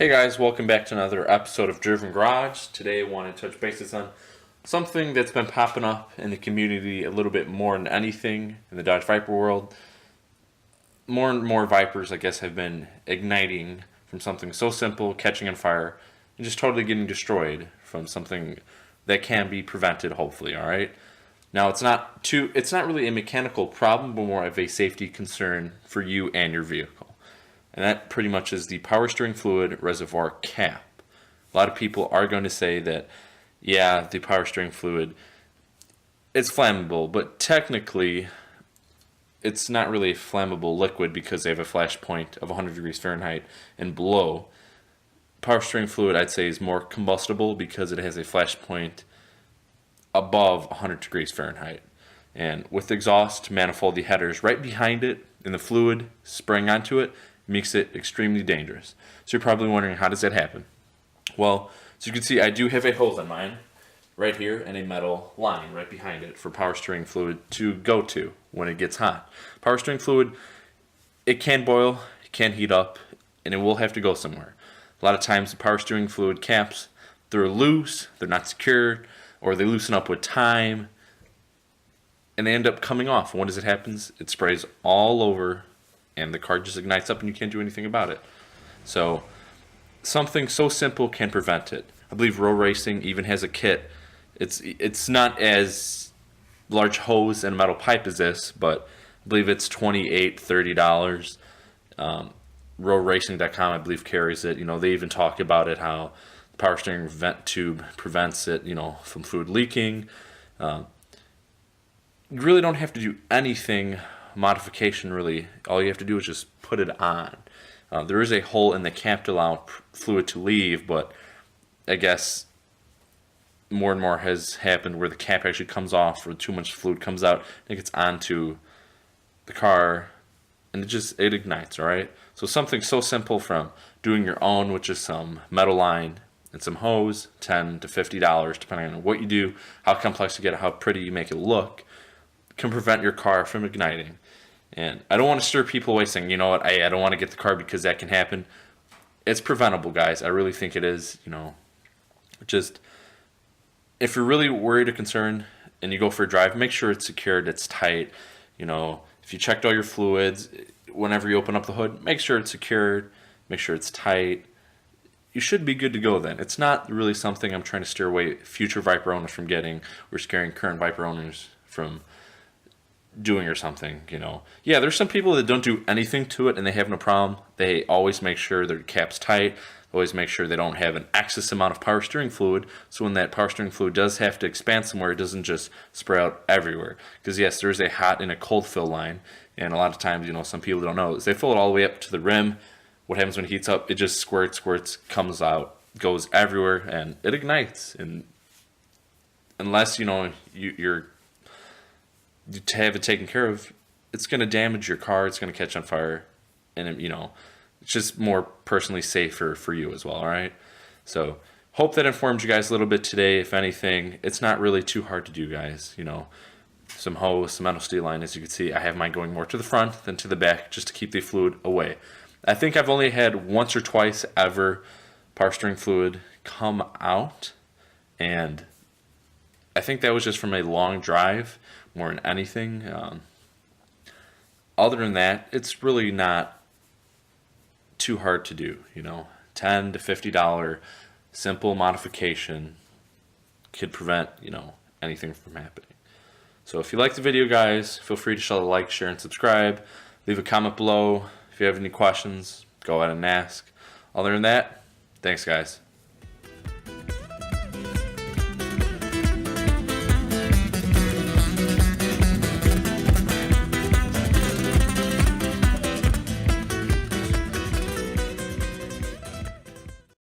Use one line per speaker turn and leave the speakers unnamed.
Hey guys, welcome back to another episode of Driven Garage. Today I want to touch bases on something that's been popping up in the community a little bit more than anything in the Dodge Viper world. More and more Vipers, I guess, have been igniting from something so simple, catching on fire, and just totally getting destroyed from something that can be prevented, hopefully, alright? Now, it's not really a mechanical problem, but more of a safety concern for you and your vehicle. And that pretty much is the power steering fluid reservoir cap. A lot of people are going to say that, yeah, the power steering fluid is flammable, but technically it's not really a flammable liquid because they have a flash point of 100 degrees Fahrenheit and below. Power steering fluid, I'd say, is more combustible because it has a flash point above 100 degrees Fahrenheit. And with the exhaust manifold, the headers right behind it and the fluid spraying onto it makes it extremely dangerous. So you're probably wondering, how does that happen? Well, as you can see, I do have a hose on mine right here and a metal line right behind it for power steering fluid to go to when it gets hot. Power steering fluid, it can boil, it can heat up, and it will have to go somewhere. A lot of times the power steering fluid caps, they're loose, they're not secured, or they loosen up with time, and they end up coming off. And what does it happen? It sprays all over, and the car just ignites up and you can't do anything about it. So something so simple can prevent it. I believe Row Racing even has a kit. It's not as large hose and metal pipe as this, but I believe it's $28, $30. RowRacing.com, I believe, carries it. You know, they even talk about it, how the power steering vent tube prevents it, from fluid leaking. You really don't have to do anything modification, really. All you have to do is just put it on. There is a hole in the cap to allow fluid to leave, but I guess more and more has happened where the cap actually comes off or too much fluid comes out and it gets onto the car and it ignites, alright? So something so simple from doing your own, which is some metal line and some hose, $10 to $50, depending on what you do, how complex you get it, how pretty you make it look, can prevent your car from igniting. And I don't want to steer people away saying, you know what, I don't want to get the car because that can happen. It's preventable, guys. I really think it is. Just if you're really worried or concerned and you go for a drive, make sure it's secured, it's tight. If you checked all your fluids, whenever you open up the hood, make sure it's secured, make sure it's tight. You should be good to go then. It's not really something I'm trying to steer away future Viper owners from getting or scaring current Viper owners from doing or something. Yeah, there's some people that don't do anything to it and they have no problem. They always make sure their cap's tight, always make sure they don't have an excess amount of power steering fluid, so when that power steering fluid does have to expand somewhere, it doesn't just spray out everywhere. Because yes, there's a hot and a cold fill line, and a lot of times, some people don't know, is they fill it all the way up to the rim. What happens when it heats up? It just squirts, comes out, goes everywhere, and it ignites. And unless you're to have it taken care of, it's going to damage your car, it's going to catch on fire, and it's just more personally safer for you as well, alright? So, hope that informed you guys a little bit today. If anything, it's not really too hard to do, guys. Some hose, some metal steel line. As you can see, I have mine going more to the front than to the back just to keep the fluid away. I think I've only had once or twice ever power steering fluid come out, and I think that was just from a long drive more than anything. Other than that, it's really not too hard to do. $10 to $50 simple modification could prevent anything from happening. So if you like the video, guys, feel free to show a like, share, and subscribe. Leave a comment below. If you have any questions, go ahead and ask. Other than that, thanks, guys.